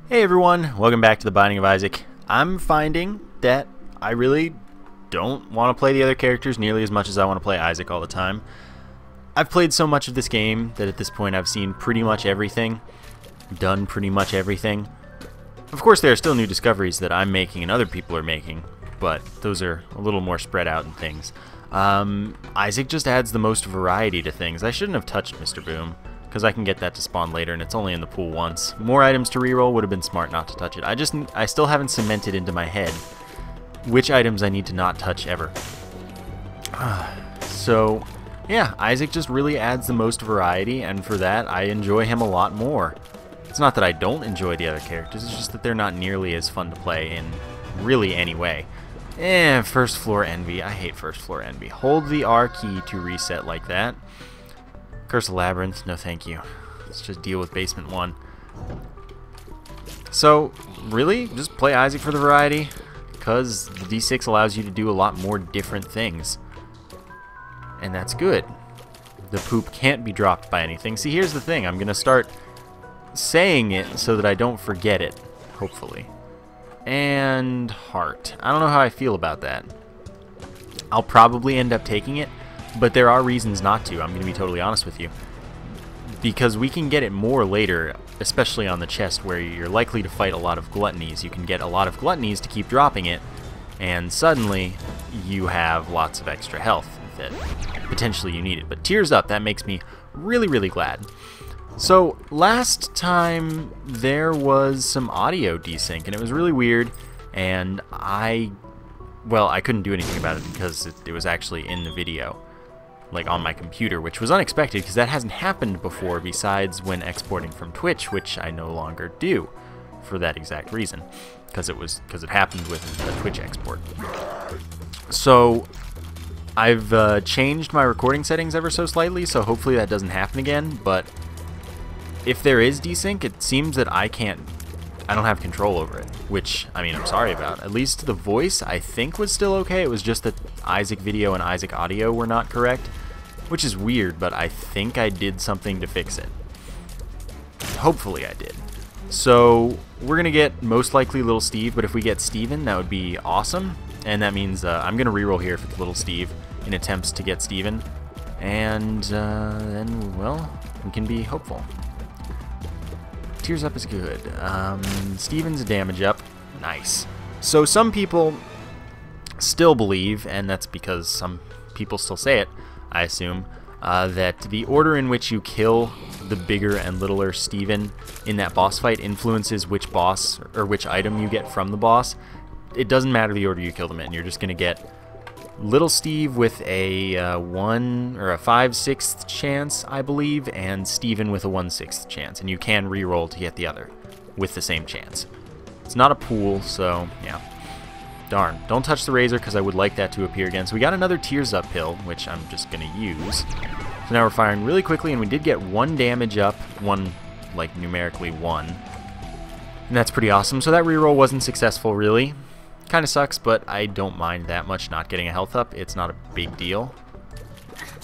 Hey everyone, welcome back to the Binding of Isaac. I'm finding that I really don't want to play the other characters nearly as much as I want to play Isaac all the time. I've played so much of this game that at this point I've seen pretty much everything, done pretty much everything. Of course there are still new discoveries that I'm making and other people are making, but those are a little more spread out and things. Isaac just adds the most variety to things. I shouldn't have touched Mr. Boom, because I can get that to spawn later and it's only in the pool once. More items to reroll would have been smart not to touch it. I still haven't cemented into my head which items I need to not touch ever. So, yeah, Isaac just really adds the most variety, and for that I enjoy him a lot more. It's not that I don't enjoy the other characters, it's just that they're not nearly as fun to play in really any way. First floor envy. I hate first floor envy. Hold the R key to reset like that. Curse of Labyrinth, no thank you. Let's just deal with Basement 1. So, really, just play Isaac for the variety, because the D6 allows you to do a lot more different things. And that's good. The poop can't be dropped by anything. See, here's the thing. I'm going to start saying it so that I don't forget it, hopefully. And heart. I don't know how I feel about that. I'll probably end up taking it, but there are reasons not to. I'm going to be totally honest with you. Because we can get it more later, especially on the chest where you're likely to fight a lot of gluttonies. You can get a lot of gluttonies to keep dropping it, and suddenly you have lots of extra health that potentially you needed. But tears up, that makes me really, really glad. So last time there was some audio desync, and it was really weird, and I couldn't do anything about it because it was actually in the video, like on my computer, which was unexpected because that hasn't happened before besides when exporting from Twitch, which I no longer do for that exact reason, because it happened with a Twitch export. So I've changed my recording settings ever so slightly, so hopefully that doesn't happen again. But if there is desync, it seems that I don't have control over it, which, I mean, I'm sorry about. At least the voice, I think, was still okay. It was just that Isaac video and Isaac audio were not correct, which is weird, but I think I did something to fix it. Hopefully I did. So we're going to get most likely Little Steve, but if we get Steven, that would be awesome. And that means I'm going to reroll here for Little Steve in attempts to get Steven. And then, well, we can be hopeful. Tears up is good. Steven's a damage up. Nice. So some people still believe, and that's because some people still say it, I assume, that the order in which you kill the bigger and littler Steven in that boss fight influences which boss or which item you get from the boss. It doesn't matter the order you kill them in. You're just going to get Little Steve with a 1 or a 5/6 chance, I believe, and Steven with a 1/6 chance, and you can re-roll to get the other with the same chance. It's not a pool, so yeah. Darn. Don't touch the razor because I would like that to appear again. So we got another Tears Up pill, which I'm just going to use. So now we're firing really quickly, and we did get 1 damage up, like numerically 1. And that's pretty awesome. So that re-roll wasn't successful, really. Kind of sucks, but I don't mind that much not getting a health up. It's not a big deal.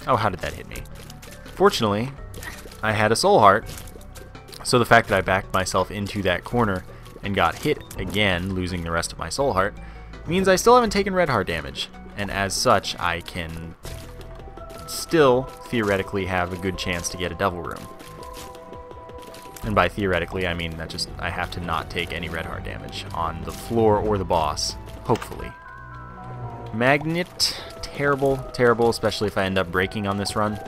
Oh, how did that hit me? Fortunately, I had a soul heart, so the fact that I backed myself into that corner and got hit again, losing the rest of my soul heart, means I still haven't taken red heart damage, and as such, I can still theoretically have a good chance to get a devil room. And by theoretically, I mean that I have to not take any red heart damage on the floor or the boss, hopefully. Magnet, terrible, terrible, especially if I end up breaking on this run,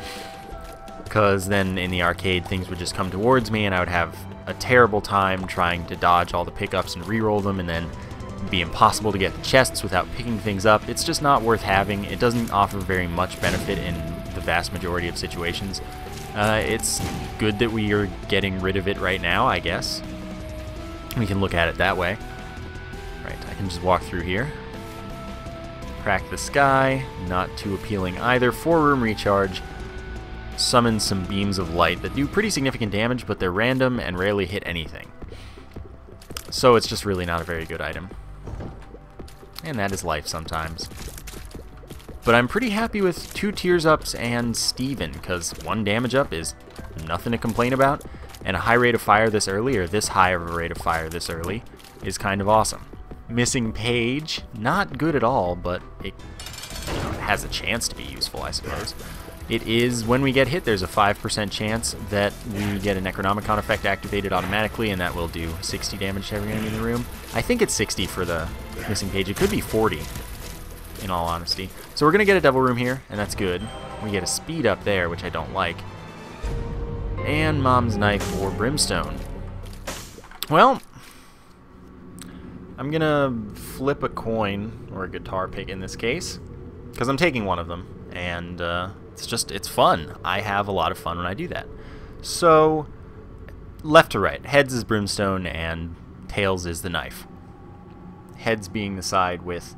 because then in the arcade things would just come towards me and I would have a terrible time trying to dodge all the pickups and re-roll them, and then it'd be impossible to get the chests without picking things up. It's just not worth having. It doesn't offer very much benefit in the vast majority of situations. It's good that we are getting rid of it right now, I guess. We can look at it that way. Right, I can just walk through here. Crack the sky, not too appealing either. 4-room recharge. Summon some beams of light that do pretty significant damage, but they're random and rarely hit anything. So it's just really not a very good item. And that is life sometimes. But I'm pretty happy with 2 Tears Ups and Steven, because 1 damage up is nothing to complain about, And a high rate of fire this early, or this high of a rate of fire this early, is kind of awesome. Missing page, not good at all, but it, you know, it has a chance to be useful, I suppose. It is, when we get hit, there's a 5% chance that we get a Necronomicon effect activated automatically, and that will do 60 damage to every enemy in the room. I think it's 60 for the missing page. It could be 40, in all honesty. So we're going to get a Devil Room here, and that's good. We get a speed up there, which I don't like. And Mom's Knife or Brimstone. Well, I'm going to flip a coin, or a guitar pick in this case, because I'm taking one of them, and it's fun. I have a lot of fun when I do that. So, left to right. Heads is Brimstone and tails is the knife. Heads being the side with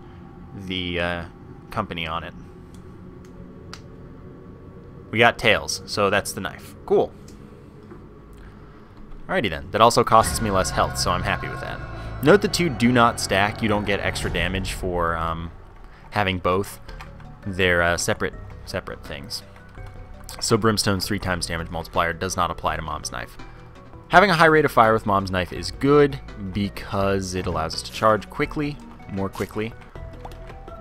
the company on it. We got tails, so that's the knife. Cool. Alrighty then. That also costs me less health, so I'm happy with that. Note the two do not stack. You don't get extra damage for having both. They're separate things. So Brimstone's 3 times damage multiplier does not apply to Mom's Knife. Having a high rate of fire with Mom's Knife is good because it allows us to charge quickly, more quickly.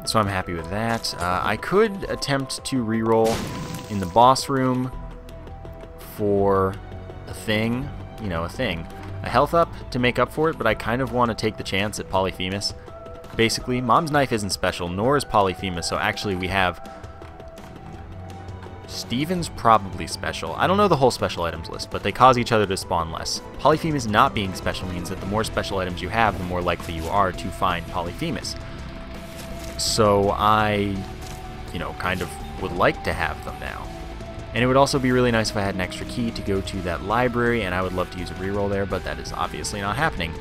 So I'm happy with that. I could attempt to reroll in the boss room for a thing, you know, a health up to make up for it, but I kind of want to take the chance at Polyphemus. Basically, Mom's Knife isn't special, nor is Polyphemus, so actually we have Steven's probably special. I don't know the whole special items list, but they cause each other to spawn less. Polyphemus not being special means that the more special items you have, the more likely you are to find Polyphemus. So I, you know, kind of would like to have them now. And it would also be really nice if I had an extra key to go to that library, and I would love to use a reroll there, but that is obviously not happening.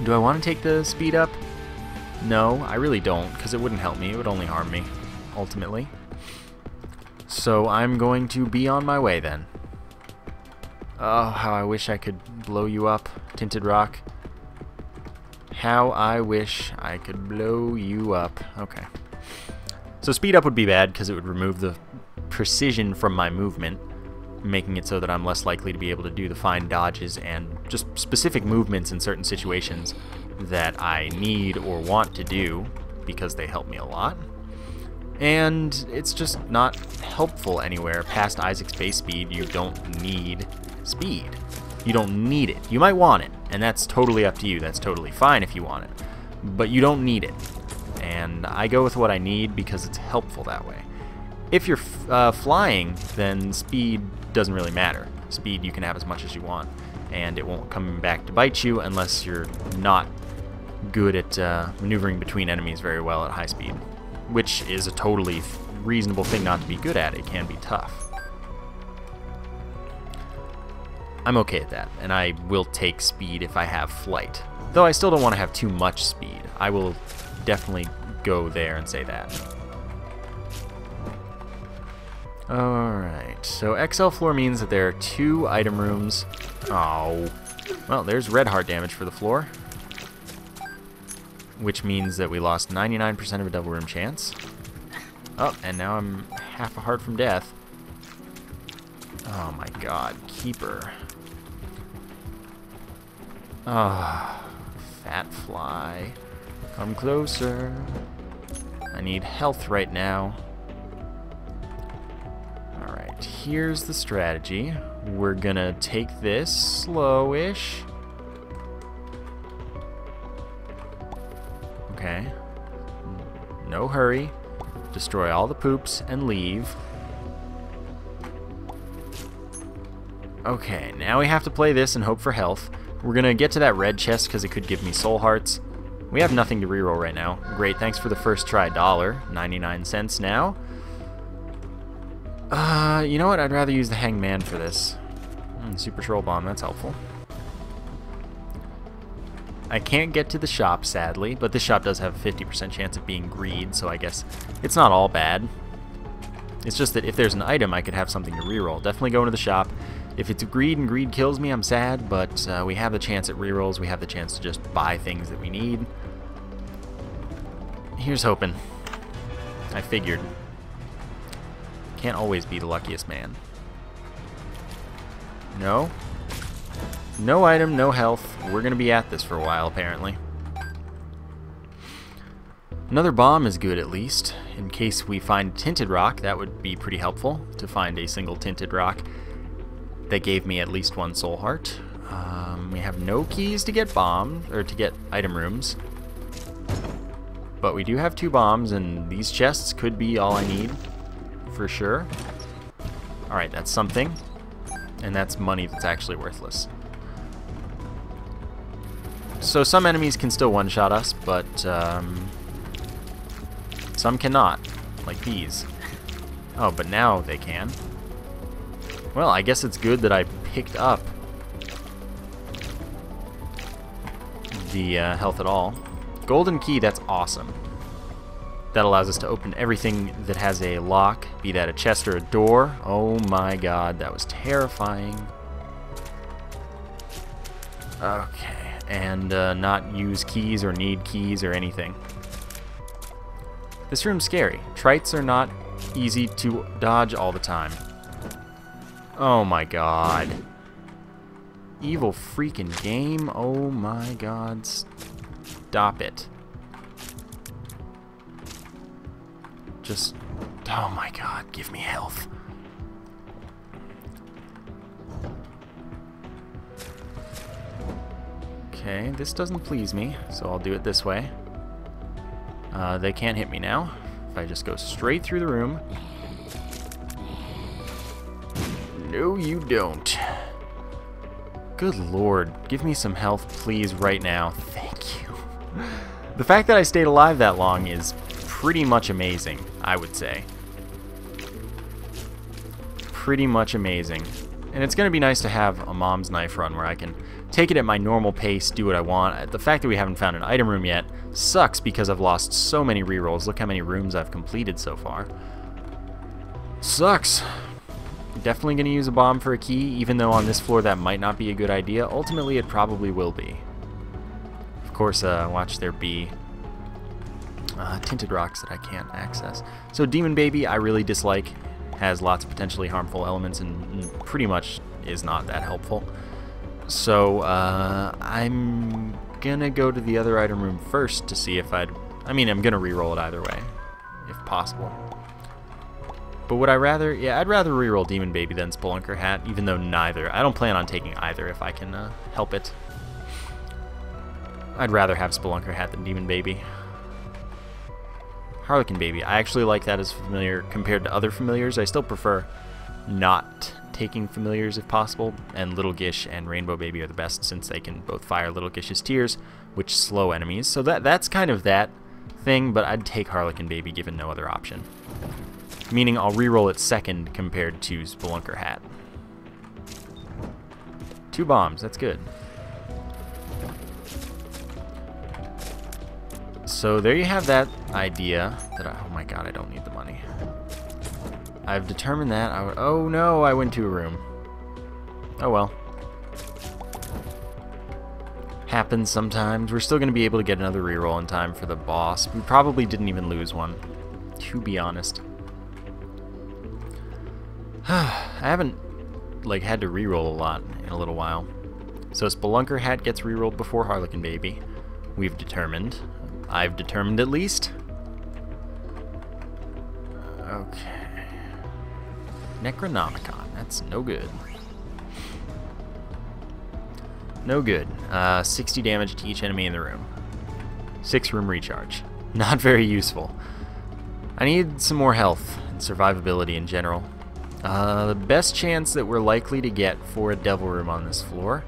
Do I want to take the speed up? No, I really don't, because it wouldn't help me. It would only harm me, ultimately. So I'm going to be on my way then. Oh, how I wish I could blow you up, Tinted Rock. How I wish I could blow you up. Okay. So speed up would be bad because it would remove the precision from my movement, making it so that I'm less likely to be able to do the fine dodges and just specific movements in certain situations that I need or want to do because they help me a lot. And it's just not helpful anywhere. Past Isaac's base speed, you don't need speed. You don't need it. You might want it, and that's totally up to you. That's totally fine if you want it. But you don't need it. And I go with what I need because it's helpful that way. If you're flying, then speed doesn't really matter. Speed you can have as much as you want, and it won't come back to bite you unless you're not good at maneuvering between enemies very well at high speed, which is a totally reasonable thing not to be good at. It can be tough. I'm okay at that, and I will take speed if I have flight. Though I still don't want to have too much speed. I will definitely go there and say that. Alright, so XL floor means that there are 2 item rooms. Oh, well, there's red heart damage for the floor, which means that we lost 99% of a double room chance. Oh, and now I'm half a heart from death. Oh my god, Keeper. Ah, fat fly. Come closer. I need health right now. Alright, here's the strategy. We're gonna take this slow-ish. Okay. No hurry. Destroy all the poops and leave. Okay, now we have to play this and hope for health. We're gonna get to that red chest because it could give me soul hearts. We have nothing to reroll right now. Great, thanks for the first try, $1.99 now. You know what? I'd rather use the Hangman for this. Super Troll Bomb, that's helpful. I can't get to the shop, sadly, but this shop does have a 50% chance of being greed, so I guess it's not all bad. It's just that if there's an item, I could have something to reroll. Definitely go into the shop. If it's greed and greed kills me, I'm sad, but we have the chance at rerolls. We have the chance to just buy things that we need. Here's hoping. I figured. Can't always be the luckiest man. No. No item, no health. We're going to be at this for a while, apparently. Another bomb is good, at least. In case we find tinted rock, that would be pretty helpful to find a single tinted rock. That gave me at least one soul heart. We have no keys to get bombs, or to get item rooms. But we do have 2 bombs, and these chests could be all I need, for sure. Alright, that's something. And that's money that's actually worthless. So some enemies can still one-shot us, but some cannot, like these. Oh, but now they can. Well, I guess it's good that I picked up the health at all. Golden key, that's awesome. That allows us to open everything that has a lock, be that a chest or a door. Oh my god, that was terrifying. Okay, and not use keys or need keys or anything. This room's scary. Trites are not easy to dodge all the time. Oh my god. Evil freaking game. Oh my god. Stop it. Just... oh my god, give me health. Okay, this doesn't please me, so I'll do it this way. They can't hit me now. If I just go straight through the room. No, you don't. Good lord, give me some health, please, right now. Thank you. The fact that I stayed alive that long is pretty much amazing, I would say. Pretty much amazing. And it's going to be nice to have a mom's knife run where I can take it at my normal pace, do what I want. The fact that we haven't found an item room yet sucks because I've lost so many rerolls. Look how many rooms I've completed so far. Sucks. Definitely going to use a bomb for a key, even though on this floor that might not be a good idea. Ultimately, it probably will be. Of course, watch there be tinted rocks that I can't access. So Demon Baby I really dislike. Has lots of potentially harmful elements and pretty much is not that helpful. So I'm gonna go to the other item room first to see if I'm gonna reroll it either way, if possible. But would I rather? Yeah, I'd rather reroll Demon Baby than Spelunker Hat, even though neither. I don't plan on taking either if I can help it. I'd rather have Spelunker Hat than Demon Baby. Harlequin Baby, I actually like that as familiar compared to other familiars. I still prefer not taking familiars if possible, and Little Gish and Rainbow Baby are the best since they can both fire Little Gish's tears, which slow enemies. So that's kind of that thing, but I'd take Harlequin Baby given no other option. Meaning I'll reroll it second compared to Spelunker Hat. 2 bombs, that's good. So there you have that idea that oh my god, I don't need the money. I've determined that oh no, I went to a room. Oh well. Happens sometimes. We're still going to be able to get another reroll in time for the boss. We probably didn't even lose one, to be honest. I haven't had to reroll a lot in a little while. So Spelunker Hat gets rerolled before Harlequin Baby. We've determined. I've determined at least. Okay. Necronomicon. That's no good. No good. 60 damage to each enemy in the room. 6 room recharge. Not very useful. I need some more health and survivability in general. The best chance that we're likely to get for a devil room on this floor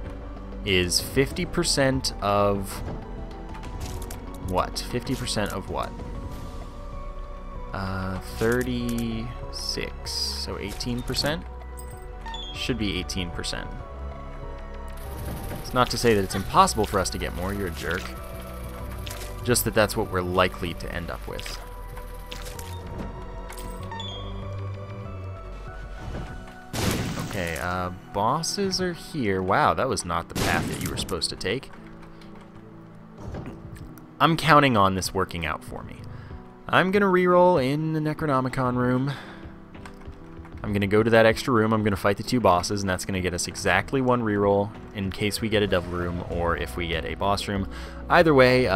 is 50% of what? 50% of what? 36. So 18%? Should be 18%. It's not to say that it's impossible for us to get more, you're a jerk. Just that that's what we're likely to end up with. Okay, bosses are here. Wow, that was not the path that you were supposed to take. I'm counting on this working out for me. I'm gonna reroll in the Necronomicon room. I'm going to go to that extra room. I'm going to fight the 2 bosses, and that's going to get us exactly 1 reroll in case we get a devil room or if we get a boss room. Either way,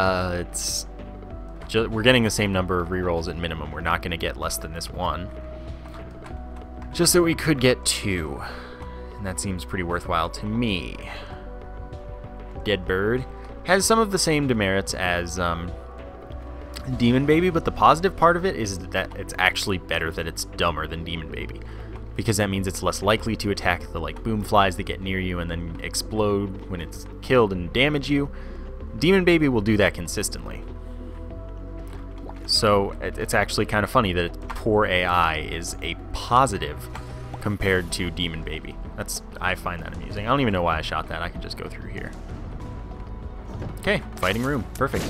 we're getting the same number of rerolls at minimum. We're not going to get less than this 1. Just that we could get 2, and that seems pretty worthwhile to me. Dead Bird has some of the same demerits as Demon Baby, but the positive part of it is that it's actually better that it's dumber than Demon Baby, because that means it's less likely to attack the like boom flies that get near you and then explode when it's killed and damage you. Demon Baby will do that consistently. So it's actually kind of funny that poor AI is a positive compared to Demon Baby. I find that amusing. I don't even know why I shot that. I can just go through here. Okay, fighting room. Perfect.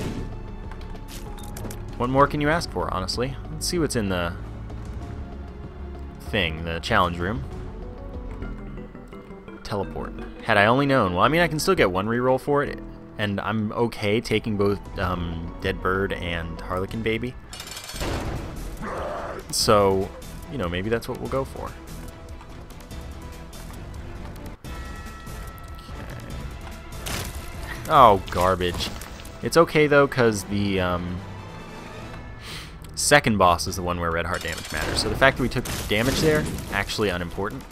What more can you ask for, honestly? Let's see what's in the thing, the challenge room. Teleport. Had I only known. Well, I mean, I can still get 1 reroll for it, and I'm okay taking both Dead Bird and Harlequin Baby. So, you know, maybe that's what we'll go for. Okay. Oh, garbage. It's okay, though, because the second boss is the one where red heart damage matters. So the fact that we took damage there, actually unimportant,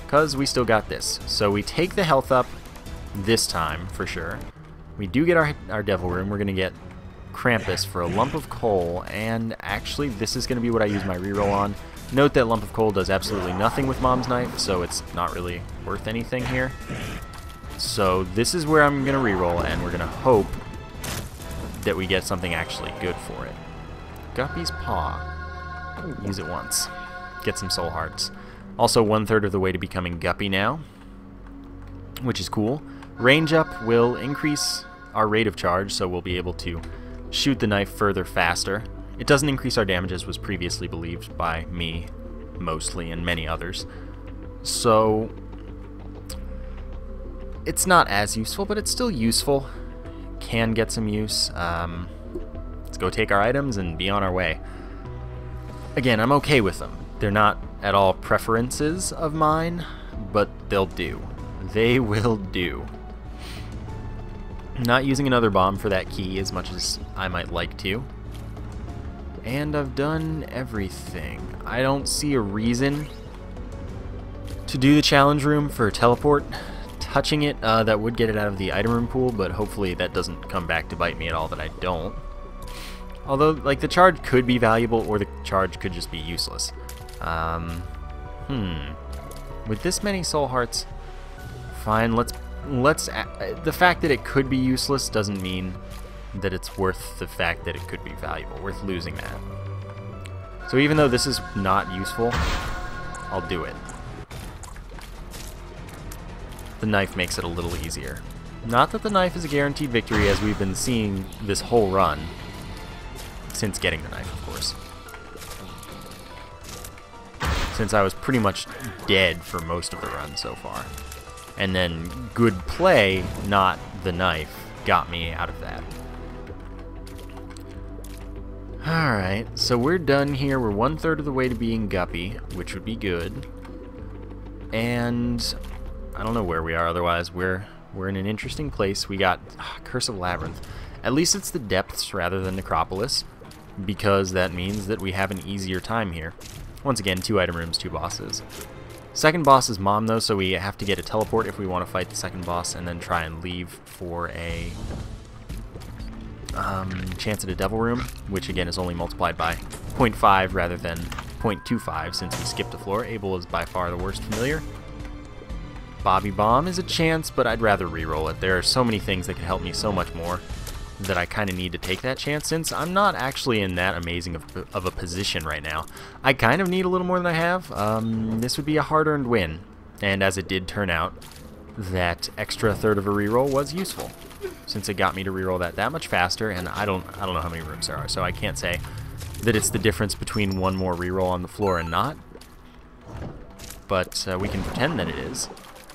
because we still got this. So we take the health up this time, for sure. We do get our devil room. We're going to get Krampus for a lump of coal, and actually this is going to be what I use my reroll on. Note that lump of coal does absolutely nothing with Mom's Knife, so it's not really worth anything here. So this is where I'm going to reroll, and we're going to hope that we get something actually good for it. Guppy's Paw. Use it once. Get some soul hearts. Also 1/3 of the way to becoming Guppy now, which is cool. Range up will increase our rate of charge, so we'll be able to shoot the knife further faster. It doesn't increase our damage as was previously believed by me, mostly, and many others. So it's not as useful, but it's still useful. Can get some use. Let's go take our items and be on our way. Again, I'm okay with them. They're not at all preferences of mine, but they'll do. They will do. Not using another bomb for that key as much as I might like to. And I've done everything. I don't see a reason to do the challenge room for teleport. Touching it, that would get it out of the item room pool, but hopefully that doesn't come back to bite me at all that I don't. Although, like, the charge could be valuable, or the charge could just be useless. With this many soul hearts, fine, let's the fact that it could be useless doesn't mean that it's worth the fact that it could be valuable, worth losing that. So even though this is not useful, I'll do it. The knife makes it a little easier. Not that the knife is a guaranteed victory, as we've been seeing this whole run. Since getting the knife, of course. Since I was pretty much dead for most of the run so far. And then good play, not the knife, got me out of that. Alright, so we're done here. We're 1/3 of the way to being Guppy, which would be good. And I don't know where we are otherwise. We're in an interesting place. We got Curse of Labyrinth. At least it's the depths rather than Necropolis, because that means that we have an easier time here. Once again, 2 item rooms, 2 bosses. Second boss is Mom, though, so we have to get a teleport if we want to fight the second boss, and then try and leave for a chance at a devil room, which again is only multiplied by 0.5 rather than 0.25 since we skipped a floor. Abel is by far the worst familiar. Bobby Bomb is a chance, but I'd rather reroll it. There are so many things that could help me so much more that I kind of need to take that chance, since I'm not actually in that amazing of a position right now. I kind of need a little more than I have. This would be a hard-earned win, and as it did turn out, that extra 1/3 of a reroll was useful, since it got me to reroll that much faster, and I don't know how many rooms there are, so I can't say that it's the difference between one more reroll on the floor and not, but we can pretend that it is,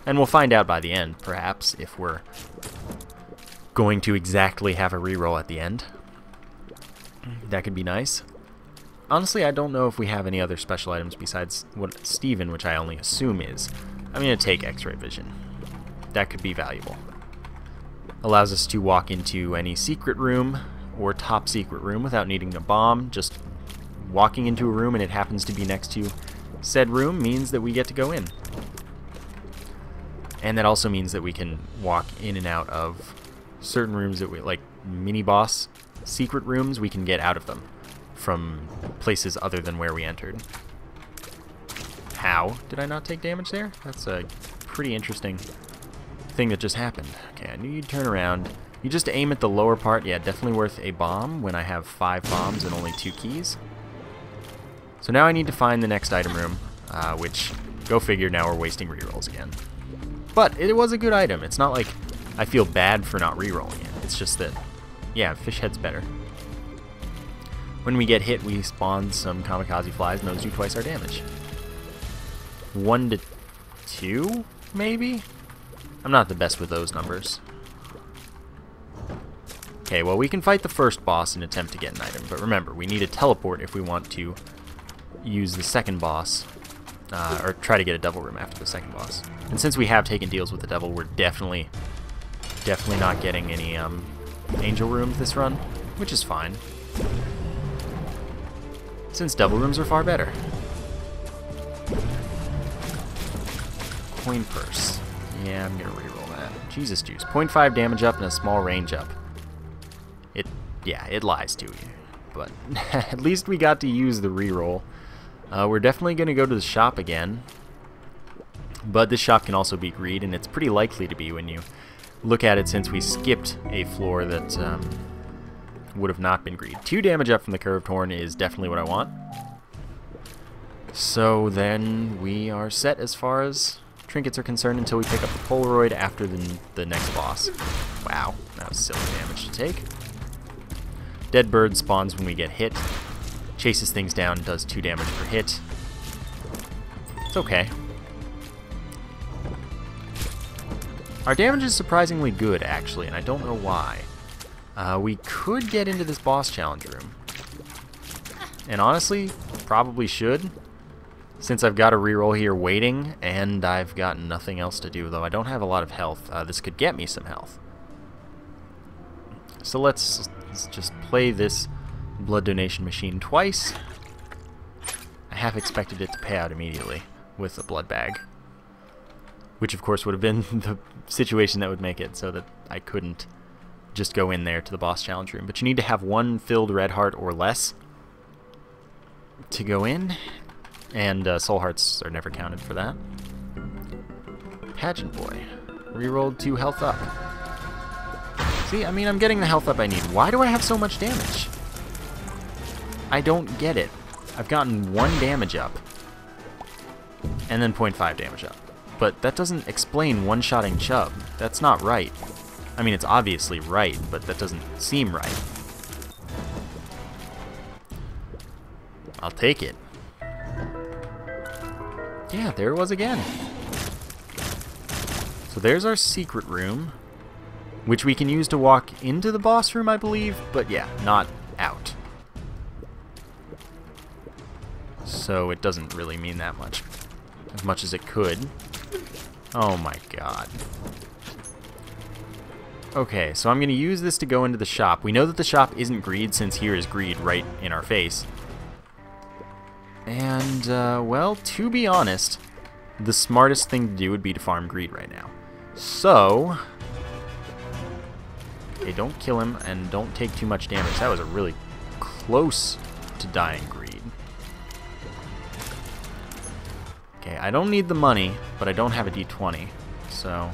and we'll find out by the end, perhaps, if we're going to exactly have a reroll at the end. That could be nice. honestly, I don't know if we have any other special items besides what Steven, which I only assume is. I'm going to take X-ray vision. That could be valuable. Allows us to walk into any secret room or top secret room without needing a bomb. Just walking into a room and it happens to be next to said room means that we get to go in. And that also means that we can walk in and out of certain rooms that we like, mini boss secret rooms. We can get out of them from places other than where we entered. How did I not take damage there? That's a pretty interesting thing that just happened. Okay, I knew you'd turn around. You just aim at the lower part. Yeah, definitely worth a bomb when I have 5 bombs and only 2 keys. So now I need to find the next item room, which, go figure, now we're wasting rerolls again. But it was a good item. It's not like I feel bad for not rerolling it. It's just that, yeah, fish head's better. When we get hit, we spawn some kamikaze flies, and those do twice our damage. 1 to 2, maybe? I'm not the best with those numbers. Okay, well, we can fight the first boss and attempt to get an item, but remember, we need a teleport if we want to use the second boss, or try to get a devil room after the second boss. And since we have taken deals with the devil, we're definitely not getting any angel rooms this run, which is fine, since devil rooms are far better. Coin purse. Yeah, I'm gonna reroll that. Jesus juice. 0.5 damage up and a small range up. Yeah, it lies to you. But at least we got to use the reroll. We're definitely gonna go to the shop again. But this shop can also be greed, and it's pretty likely to be when you look at it, since we skipped a floor that would have not been greed. 2 damage up from the curved horn is definitely what I want. So then we are set as far as trinkets are concerned until we pick up the Polaroid after the next boss. Wow, that was silly damage to take. Dead bird spawns when we get hit. Chases things down, does 2 damage per hit. It's okay. Our damage is surprisingly good, actually, and I don't know why. We could get into this boss challenge room. And honestly, probably should, since I've got a reroll here waiting, and I've got nothing else to do, though I don't have a lot of health. This could get me some health. So let's just play this blood donation machine twice. I half expected it to pay out immediately with a blood bag, which of course would have been the situation that would make it so that I couldn't just go in there to the boss challenge room. But you need to have 1 filled red heart or less to go in, and soul hearts are never counted for that. Pageant boy. Rerolled 2 health up. See, I mean, I'm getting the health up I need. Why do I have so much damage? I don't get it. I've gotten 1 damage up, and then 0.5 damage up. But that doesn't explain one-shotting Chubb. That's not right. I mean, it's obviously right, but that doesn't seem right. I'll take it. Yeah, there it was again. So there's our secret room, which we can use to walk into the boss room, I believe, but yeah, not out. So it doesn't really mean that much, as much as it could. Oh my god. Okay, so I'm going to use this to go into the shop. We know that the shop isn't greed, since here is greed right in our face. And, well, to be honest, the smartest thing to do would be to farm greed right now. So, okay, don't kill him and don't take too much damage. That was a really close to dying greed. Okay, I don't need the money, but I don't have a D20, so...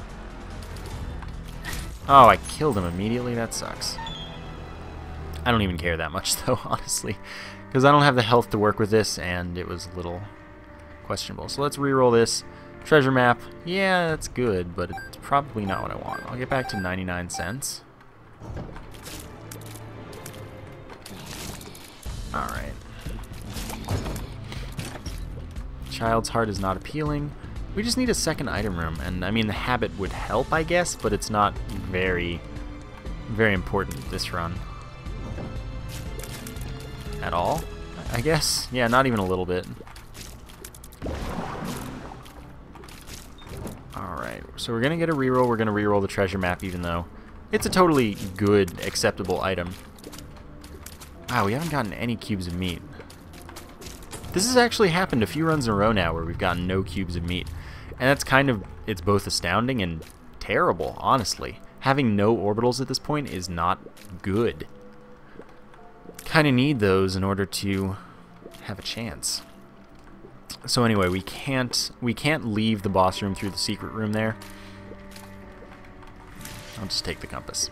Oh, I killed him immediately? That sucks. I don't even care that much, though, honestly, because I don't have the health to work with this, and it was a little questionable. So let's reroll this. Treasure map. Yeah, that's good, but it's probably not what I want. I'll get back to 99 cents. Alright. Child's heart is not appealing. We just need a second item room, and I mean the habit would help, I guess, but it's not very important this run. At all. I guess. Yeah, not even a little bit. Alright, so we're going to get a reroll. We're going to reroll the treasure map, even though it's a totally good, acceptable item. Wow, we haven't gotten any cubes of meat. This has actually happened a few runs in a row now where we've gotten no cubes of meat. And that's kind of, it's both astounding and terrible, honestly. Having no orbitals at this point is not good. Kind of need those in order to have a chance. So anyway, we can't leave the boss room through the secret room there. I'll just take the compass.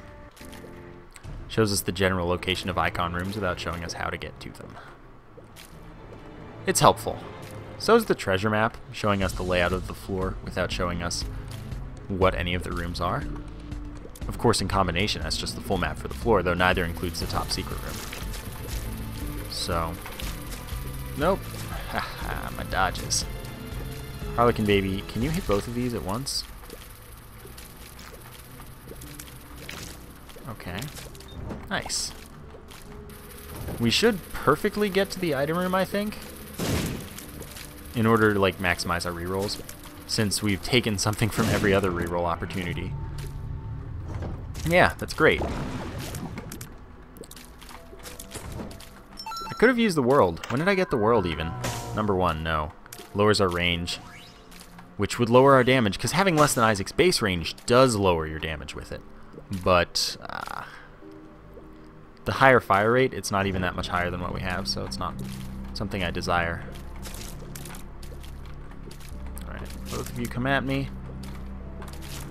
Shows us the general location of icon rooms without showing us how to get to them. It's helpful. So is the treasure map, showing us the layout of the floor without showing us what any of the rooms are. Of course, in combination, that's just the full map for the floor, though neither includes the top secret room. So, nope. Haha, my dodges. Harlequin baby, can you hit both of these at once? Okay. Nice. We should perfectly get to the item room, I think, in order to like maximize our rerolls, since we've taken something from every other reroll opportunity. Yeah, that's great. I could have used the world. When did I get the world even? Number 1, no. Lowers our range, which would lower our damage, because having less than Isaac's base range does lower your damage with it. But the higher fire rate, it's not even that much higher than what we have, so it's not something I desire. Alright, both of you come at me.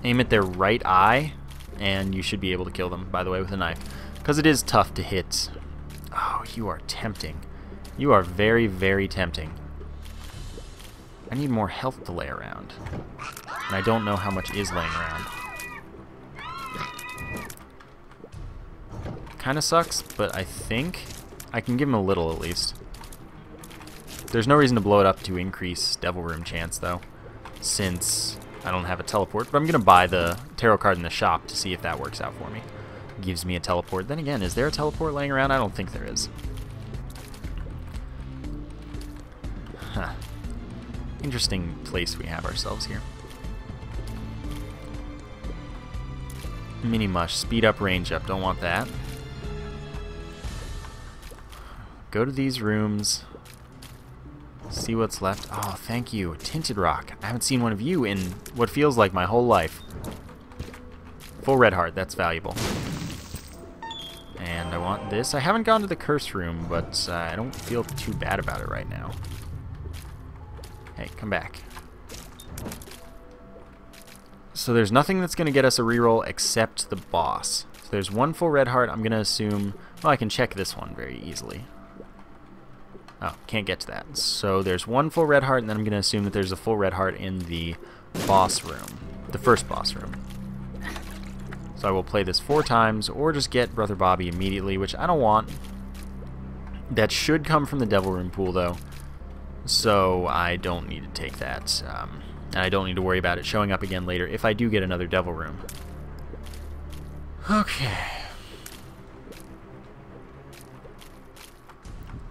Aim at their right eye, and you should be able to kill them, by the way, with a knife. Because it is tough to hit. Oh, you are tempting. You are very, very tempting. I need more health to lay around. And I don't know how much is laying around. Kind of sucks, but I think I can give him a little at least. There's no reason to blow it up to increase Devil Room chance, though, since I don't have a teleport. But I'm going to buy the tarot card in the shop to see if that works out for me. Gives me a teleport. Then again, is there a teleport laying around? I don't think there is. Huh. Interesting place we have ourselves here. Mini mush. Speed up, range up. Don't want that. Go to these rooms. See what's left. Oh, thank you. Tinted rock. I haven't seen one of you in what feels like my whole life. Full red heart. That's valuable. And I want this. I haven't gone to the curse room, but I don't feel too bad about it right now. Hey, come back. So there's nothing that's going to get us a reroll except the boss. So there's one full red heart. I'm going to assume... Well, I can check this one very easily. Oh, can't get to that. So there's one full red heart, and then I'm going to assume that there's a full red heart in the boss room. The first boss room. So I will play this 4 times, or just get Brother Bobby immediately, which I don't want. That should come from the Devil Room pool, though. So I don't need to take that. And I don't need to worry about it showing up again later if I do get another Devil Room. Okay.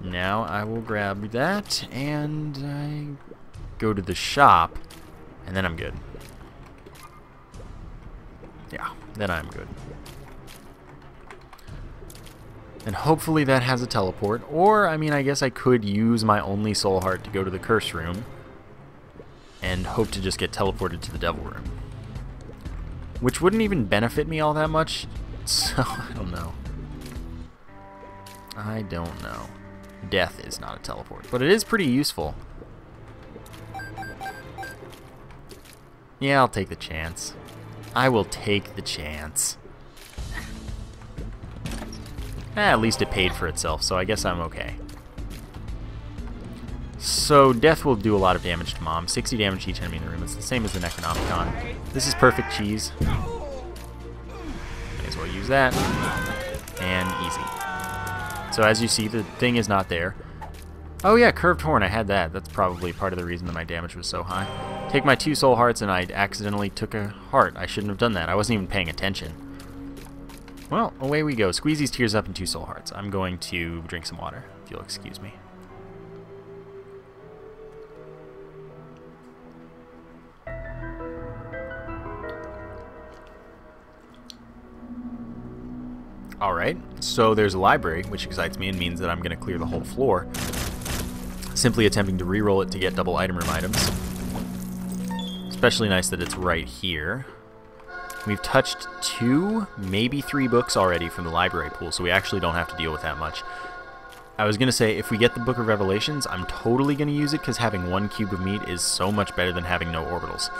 Now I will grab that, and I go to the shop, and then I'm good. Yeah, then I'm good. And hopefully that has a teleport. Or, I mean, I guess I could use my only soul heart to go to the curse room and hope to just get teleported to the devil room. Which wouldn't even benefit me all that much, so I don't know. I don't know. Death is not a teleport, but it is pretty useful. Yeah, I'll take the chance. I will take the chance. At least it paid for itself, so I guess I'm okay. So Death will do a lot of damage to Mom. 60 damage to each enemy in the room. It's the same as the Necronomicon. This is perfect cheese. May as well use that. And easy. So as you see, the thing is not there. Oh yeah, Curved Horn, I had that. That's probably part of the reason that my damage was so high. Take my 2 soul hearts, and I accidentally took a heart. I shouldn't have done that. I wasn't even paying attention. Well, away we go. Squeeze these tears up in 2 soul hearts. I'm going to drink some water, if you'll excuse me. Alright, so there's a library, which excites me and means that I'm going to clear the whole floor. Simply attempting to reroll it to get double item room items. Especially nice that it's right here. We've touched 2, maybe 3 books already from the library pool, so we actually don't have to deal with that much. I was going to say, if we get the Book of Revelations, I'm totally going to use it because having 1 cube of meat is so much better than having no orbitals.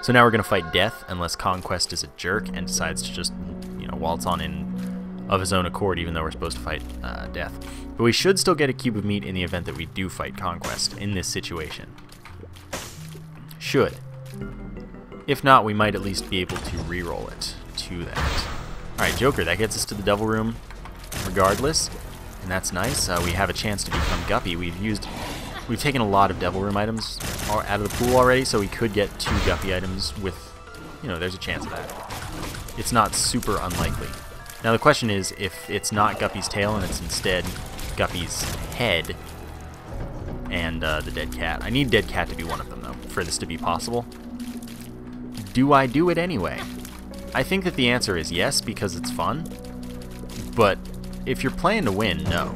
So now we're going to fight Death, unless Conquest is a jerk and decides to just, you know, waltz on in of his own accord, even though we're supposed to fight Death. But we should still get a cube of meat in the event that we do fight Conquest in this situation. Should. If not, we might at least be able to reroll it to that. Alright, Joker, that gets us to the Devil Room regardless, and that's nice. We have a chance to become Guppy. We've taken a lot of Devil Room items out of the pool already, so we could get 2 Guppy items with, you know, there's a chance of that. It's not super unlikely. Now the question is, if it's not Guppy's tail and it's instead Guppy's head and the dead cat. I need dead cat to be one of them, though, for this to be possible. Do I do it anyway? I think that the answer is yes, because it's fun. But if you're playing to win, no.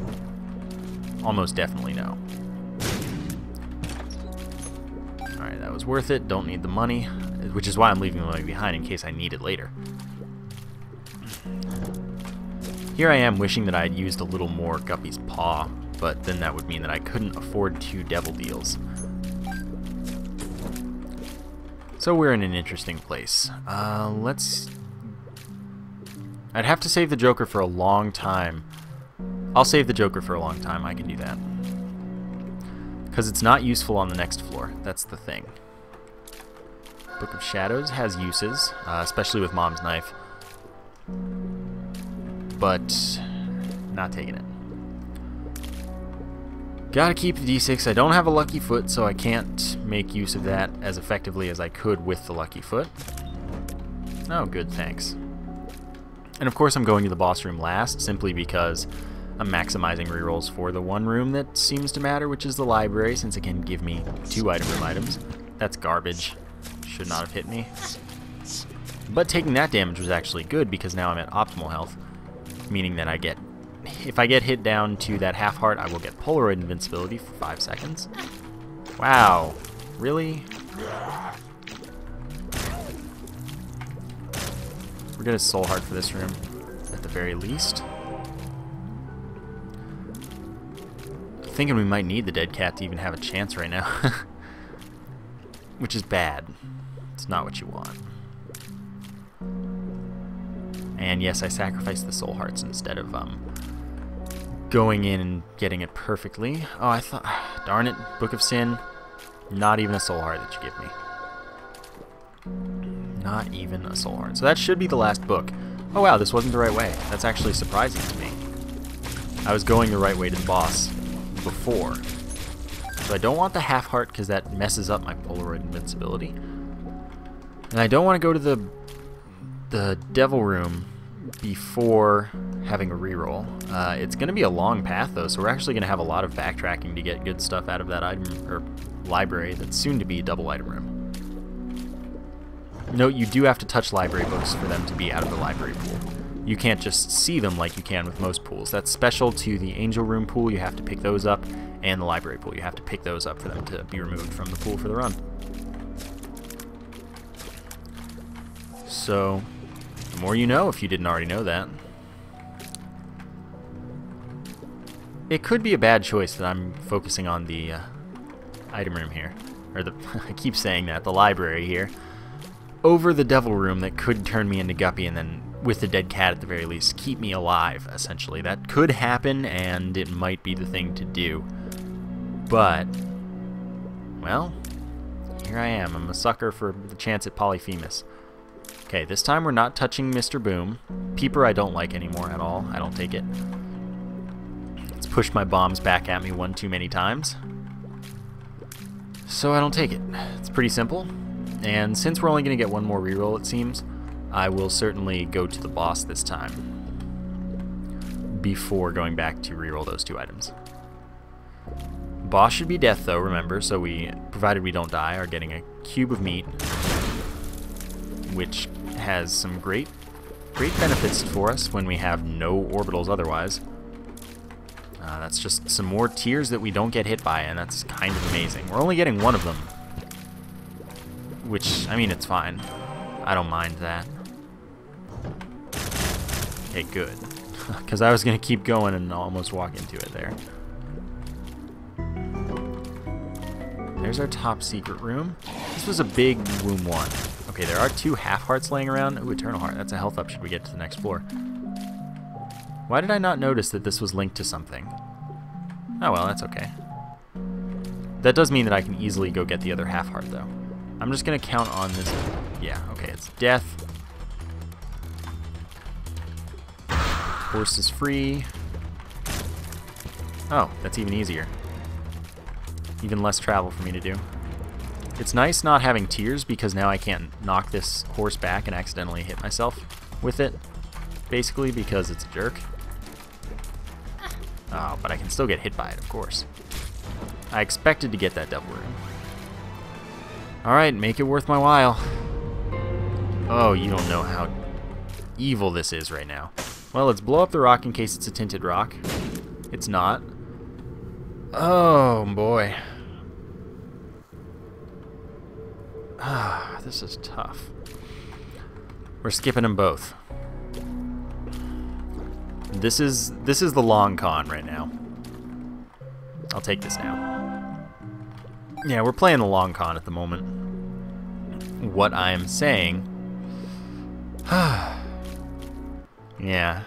Almost definitely no. Alright, that was worth it. Don't need the money, which is why I'm leaving the money behind in case I need it later. Here I am wishing that I had used a little more Guppy's Paw, but then that would mean that I couldn't afford 2 Devil Deals. So we're in an interesting place. I'd have to save the Joker for a long time. I'll save the Joker for a long time, I can do that. Because it's not useful on the next floor, that's the thing. Book of Shadows has uses, especially with Mom's Knife. But not taking it. Gotta keep the D6. I don't have a lucky foot, so I can't make use of that as effectively as I could with the lucky foot. Oh, good, thanks. And of course I'm going to the boss room last, simply because I'm maximizing rerolls for the one room that seems to matter, which is the library, since it can give me 2 item room items. That's garbage. Should not have hit me. But taking that damage was actually good, because now I'm at optimal health. Meaning that if I get hit down to that half heart, I will get Polaroid invincibility for 5 seconds. Wow. Really? We're gonna soul heart for this room, at the very least. Thinking we might need the dead cat to even have a chance right now. Which is bad. It's not what you want. And yes, I sacrificed the soul hearts instead of going in and getting it perfectly. Oh, I thought, darn it, Book of Sin. Not even a soul heart that you give me. Not even a soul heart. So that should be the last book. Oh wow, this wasn't the right way. That's actually surprising to me. I was going the right way to the boss before. So I don't want the half heart because that messes up my Polaroid invincibility. And I don't want to go to the Devil Room before having a reroll. It's going to be a long path though, so we're actually going to have a lot of backtracking to get good stuff out of that item or library that's soon to be double item room. Note, you do have to touch library books for them to be out of the library pool. You can't just see them like you can with most pools. That's special to the Angel Room pool. You have to pick those up, and the library pool. You have to pick those up for them to be removed from the pool for the run. So, the more you know if you didn't already know that. It could be a bad choice that I'm focusing on the item room here. Or the, I keep saying that, the library here. Over the Devil Room that could turn me into Guppy and then, with the dead cat at the very least, keep me alive, essentially. That could happen, and it might be the thing to do. But, well, here I am. I'm a sucker for the chance at Polyphemus. Okay, this time we're not touching Mr. Boom. Peeper I don't like anymore at all. I don't take it. It's pushed my bombs back at me one too many times. So I don't take it. It's pretty simple. And since we're only going to get one more reroll, it seems, I will certainly go to the boss this time before going back to reroll those 2 items. Boss should be death though, remember, so we, provided we don't die, are getting a cube of meat, which has some great great benefits for us when we have no orbitals otherwise. That's just some more tiers that we don't get hit by, and that's kind of amazing. We're only getting one of them, which, I mean, it's fine. I don't mind that. Okay, good. Because I was going to keep going and almost walk into it there. There's our top secret room. This was a big womb one. Okay, there are 2 half hearts laying around. Ooh, eternal heart. That's a health up should we get to the next floor. Why did I not notice that this was linked to something? Oh well, that's okay. That does mean that I can easily go get the other half heart, though. I'm just going to count on this. Yeah, okay, it's death. Horse is free. Oh, that's even easier. Even less travel for me to do. It's nice not having tiers because now I can't knock this horse back and accidentally hit myself with it. Basically because it's a jerk. Oh, but I can still get hit by it, of course. I expected to get that double room. Alright, make it worth my while. Oh, you don't know how evil this is right now. Well, let's blow up the rock in case it's a tinted rock. It's not. Oh, boy. Ah, this is tough. We're skipping them both. This is the long con right now. I'll take this now. Yeah, we're playing the long con at the moment. What I am saying... yeah,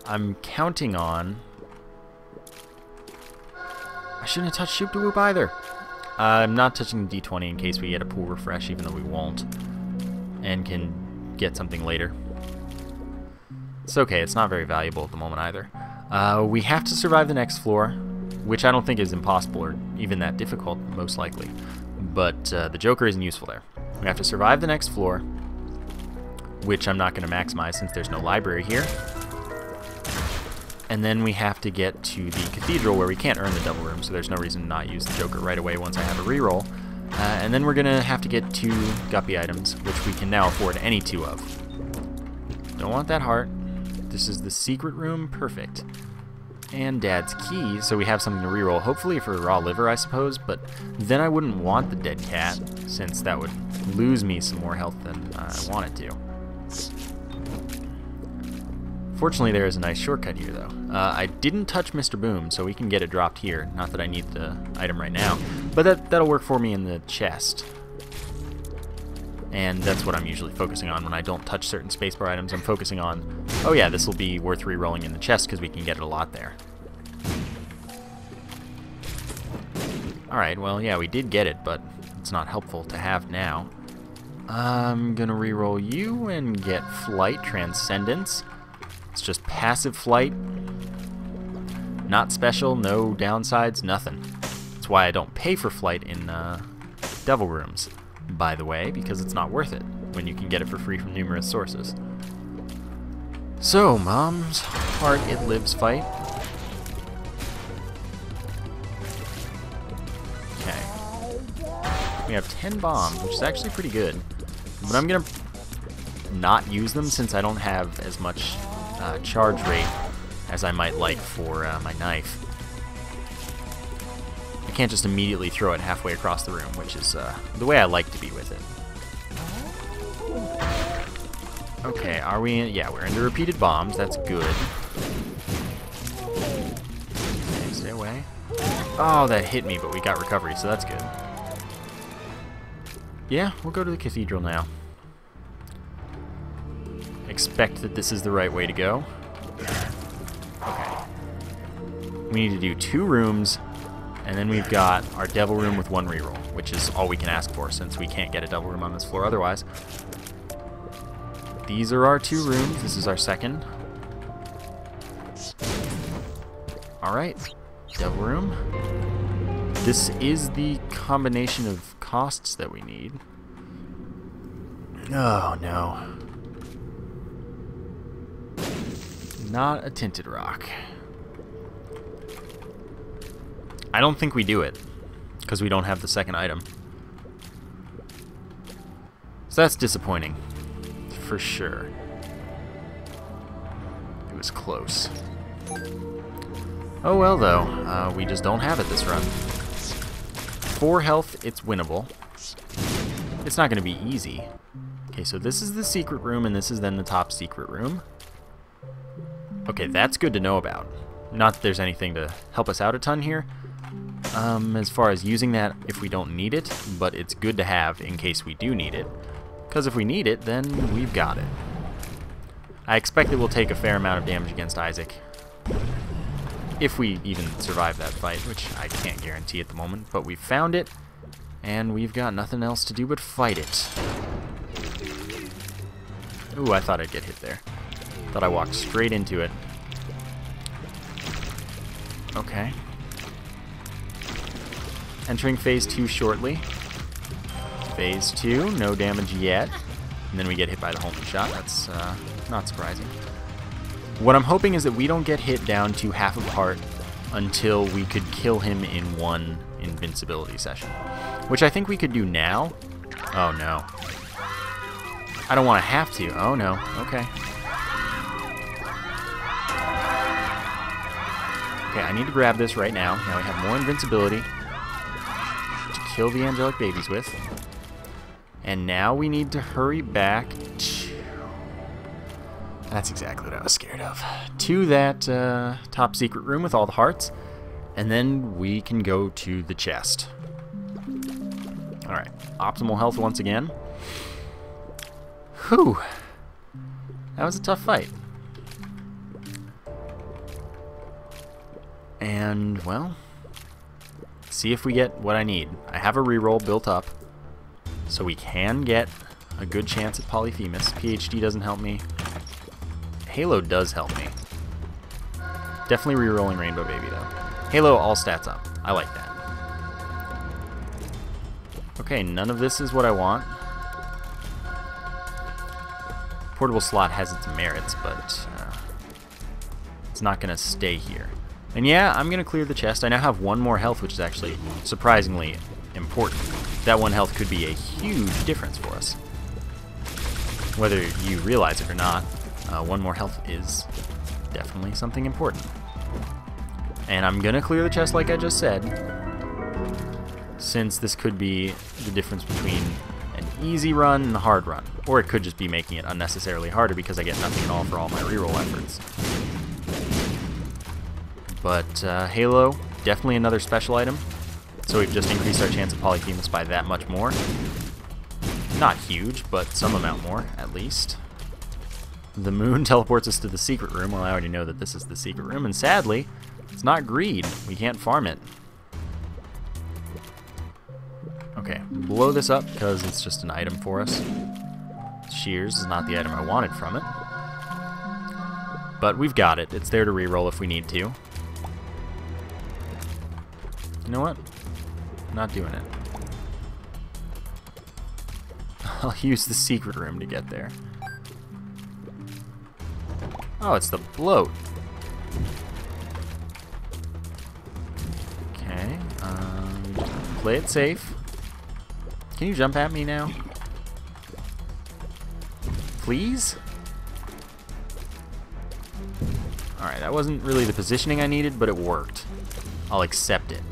I'm counting on... I shouldn't have touched Shoop to Whoop either. I'm not touching the D20 in case we get a pool refresh, even though we won't. And can get something later. It's okay, it's not very valuable at the moment either. We have to survive the next floor, which I don't think is impossible or even that difficult, most likely. But the Joker isn't useful there. We have to survive the next floor, which I'm not going to maximize since there's no library here. And then we have to get to the Cathedral where we can't earn the double room, so there's no reason to not use the Joker right away once I have a reroll. And then we're going to have to get 2 guppy items, which we can now afford any 2 of. Don't want that heart. This is the secret room. Perfect. And Dad's key, so we have something to reroll. Hopefully for raw liver, I suppose, but then I wouldn't want the dead cat, since that would lose me some more health than I wanted to. Fortunately, there is a nice shortcut here, though. I didn't touch Mr. Boom, so we can get it dropped here. Not that I need the item right now, but that'll work for me in the chest. And that's what I'm usually focusing on when I don't touch certain spacebar items. I'm focusing on, oh yeah, this will be worth re-rolling in the chest because we can get it a lot there. Alright, well, yeah, we did get it, but it's not helpful to have now. I'm gonna re-roll you and get Flight Transcendence. It's just passive flight. Not special, no downsides, nothing. That's why I don't pay for flight in Devil Rooms, by the way, because it's not worth it when you can get it for free from numerous sources. So, Mom's heart, it lives fight. Okay. We have 10 bombs, which is actually pretty good. But I'm going to not use them since I don't have as much charge rate as I might like for my knife. I can't just immediately throw it halfway across the room, which is the way I like to be with it. Okay, are we in? Yeah, we're into repeated bombs. That's good. Okay, stay away. Oh, that hit me, but we got recovery, so that's good. Yeah, we'll go to the Cathedral now. Expect that this is the right way to go. Okay. We need to do 2 rooms, and then we've got our devil room with 1 reroll, which is all we can ask for since we can't get a devil room on this floor otherwise. These are our 2 rooms. This is our second. Alright. Devil room. This is the combination of costs that we need. Oh, no. Not a tinted rock. I don't think we do it, because we don't have the second item. So that's disappointing, for sure. was close. Oh well, though. We just don't have it this run. 4 health, it's winnable. It's not going to be easy. Okay, so this is the secret room, and this is then the top secret room. Okay, that's good to know about. Not that there's anything to help us out a ton here, as far as using that if we don't need it, but it's good to have in case we do need it. Because if we need it, then we've got it. I expect that we'll take a fair amount of damage against Isaac. If we even survive that fight, which I can't guarantee at the moment, but we've found it, and we've got nothing else to do but fight it. Ooh, I thought I'd get hit there. Thought I walked straight into it. Okay. Entering phase 2 shortly. Phase 2, no damage yet. And then we get hit by the homing shot. That's not surprising. What I'm hoping is that we don't get hit down to half of a heart until we could kill him in one invincibility session. Which I think we could do now. Oh no. I don't want to have to. Oh no. Okay. Okay, I need to grab this right now. Now we have more invincibility to kill the angelic babies with. And now we need to hurry back to... That's exactly what I was scared of. To that top secret room with all the hearts. And then we can go to the chest. Alright, optimal health once again. Whew. That was a tough fight. And, well, see if we get what I need. I have a reroll built up, so we can get a good chance at Polyphemus. PhD doesn't help me. Halo does help me. Definitely rerolling Rainbow Baby, though. Halo all stats up. I like that. Okay, none of this is what I want. Portable slot has its merits, but it's not going to stay here. And yeah, I'm going to clear the chest. I now have 1 more health, which is actually surprisingly important. That 1 health could be a huge difference for us. Whether you realize it or not, 1 more health is definitely something important. And I'm going to clear the chest like I just said, since this could be the difference between an easy run and a hard run. Or it could just be making it unnecessarily harder because I get nothing at all for all my reroll efforts. But Halo, definitely another special item. So we've just increased our chance of Polyphemus by that much more. Not huge, but some amount more, at least. The moon teleports us to the secret room. Well, I already know that this is the secret room, and sadly, it's not greed. We can't farm it. Okay, blow this up because it's just an item for us. Shears is not the item I wanted from it. But we've got it. It's there to reroll if we need to. You know what? I'm not doing it. I'll use the secret room to get there. Oh, it's the bloat. Okay. Play it safe. Can you jump at me now? Please? Alright, that wasn't really the positioning I needed, but it worked. I'll accept it.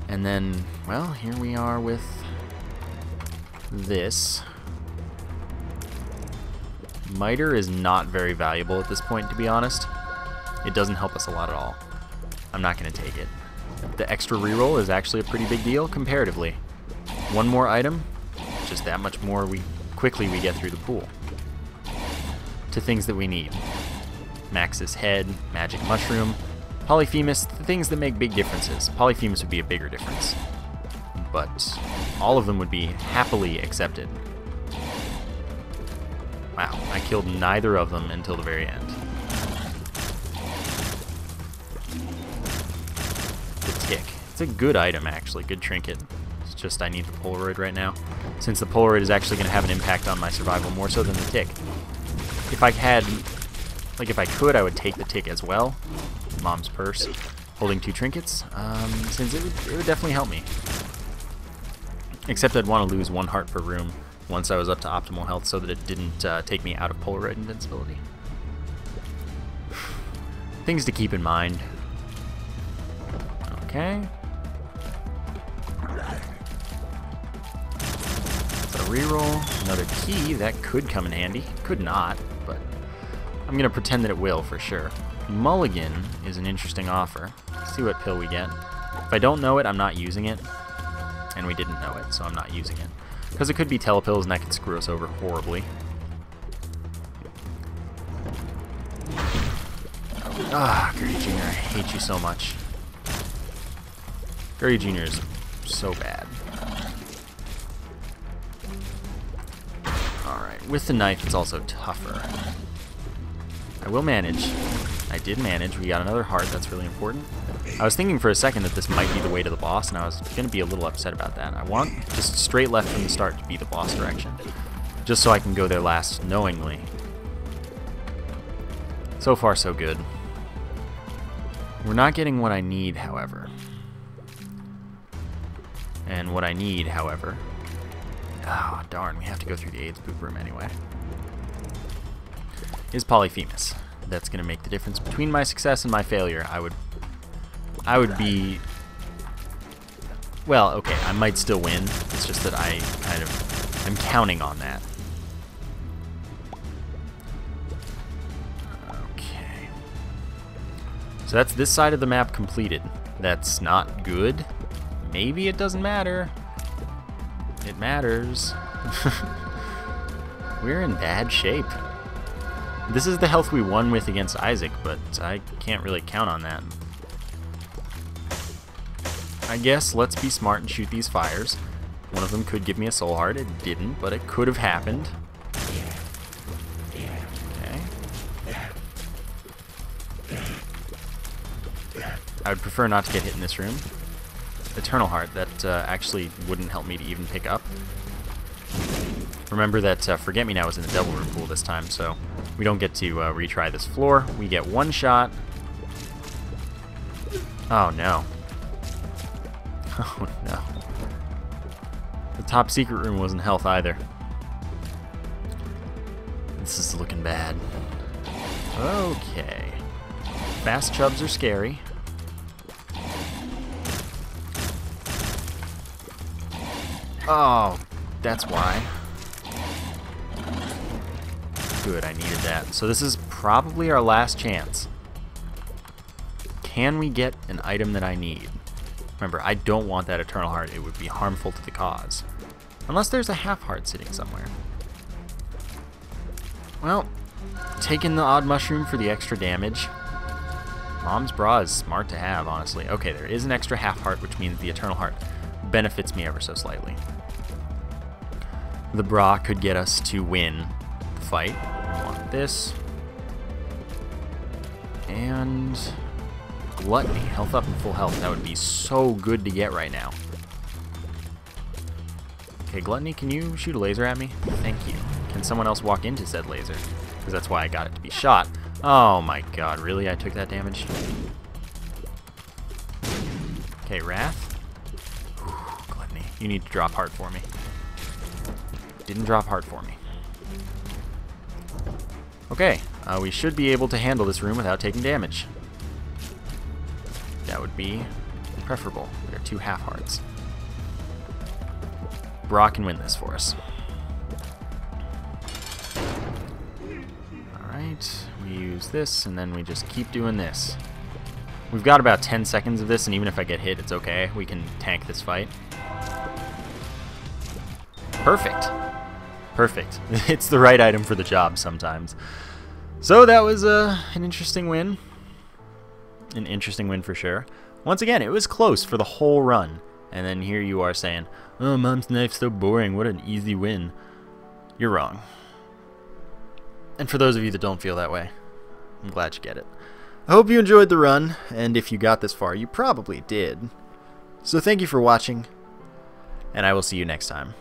And then, well, here we are with this. Miter is not very valuable at this point, to be honest. It doesn't help us a lot at all. I'm not going to take it. The extra reroll is actually a pretty big deal, comparatively. 1 more item, just that much more quickly we get through the pool. To things that we need. Max's head, magic mushroom, Polyphemus, the things that make big differences. Polyphemus would be a bigger difference. But all of them would be happily accepted. Wow, I killed neither of them until the very end. The tick. It's a good item, actually. Good trinket. It's just I need the Polaroid right now, since the Polaroid is actually going to have an impact on my survival more so than the tick. If I had, like if I could, I would take the tick as well. Mom's purse, holding 2 trinkets, since it would definitely help me. Except I'd want to lose 1 heart per room once I was up to optimal health so that it didn't take me out of Polaroid invincibility. Things to keep in mind. Okay. A reroll, another key, that could come in handy. Could not, but I'm going to pretend that it will for sure. Mulligan is an interesting offer. Let's see what pill we get. If I don't know it, I'm not using it. And we didn't know it, so I'm not using it. Because it could be telepills and that could screw us over horribly. Ah, Gurdy Jr., I hate you so much. Gurdy Jr. is so bad. Alright, with the knife it's also tougher. I will manage. I did manage. We got another heart, that's really important. I was thinking for a second that this might be the way to the boss, and I was going to be a little upset about that. I want just straight left from the start to be the boss direction, just so I can go there last knowingly. So far, so good. We're not getting what I need, however. And what I need, however... Oh, darn, we have to go through the AIDS poop room anyway. Is Polyphemus. That's going to make the difference between my success and my failure. I would be... Well, okay, I might still win. It's just that I kind of am counting on that. Okay. So that's this side of the map completed. That's not good. Maybe it doesn't matter. It matters. We're in bad shape. This is the health we won with against Isaac, but I can't really count on that. I guess let's be smart and shoot these fires. One of them could give me a soul heart. It didn't, but it could have happened. Okay. I would prefer not to get hit in this room. Eternal Heart, that actually wouldn't help me to even pick up. Remember that Forget Me Now was in the Devil Room pool this time, so we don't get to retry this floor. We get one shot. Oh no. Oh no. The top secret room wasn't health either. This is looking bad. Okay. Fast chubs are scary. Oh, that's why. Good, I needed that. So this is probably our last chance. Can we get an item that I need? Remember, I don't want that Eternal Heart. It would be harmful to the cause. Unless there's a half heart sitting somewhere. Well, taking the odd mushroom for the extra damage. Mom's bra is smart to have, honestly. Okay, there is an extra half heart, which means the Eternal Heart benefits me ever so slightly. The bra could get us to win the fight. I want this. And Gluttony, health up and full health. That would be so good to get right now. Okay, Gluttony, can you shoot a laser at me? Thank you. Can someone else walk into said laser? Because that's why I got it to be shot. Oh my god, really? I took that damage? Okay, Wrath. Whew, Gluttony, you need to drop heart for me. Didn't drop heart for me. Okay, we should be able to handle this room without taking damage. That would be preferable. There are 2 half hearts. Brock can win this for us. Alright, we use this, and then we just keep doing this. We've got about 10 seconds of this, and even if I get hit, it's okay. We can tank this fight. Perfect. Perfect. It's the right item for the job sometimes. So that was an interesting win. An interesting win for sure. Once again, it was close for the whole run. And then here you are saying, oh, Mom's knife's so boring. What an easy win. You're wrong. And for those of you that don't feel that way, I'm glad you get it. I hope you enjoyed the run. And if you got this far, you probably did. So thank you for watching. And I will see you next time.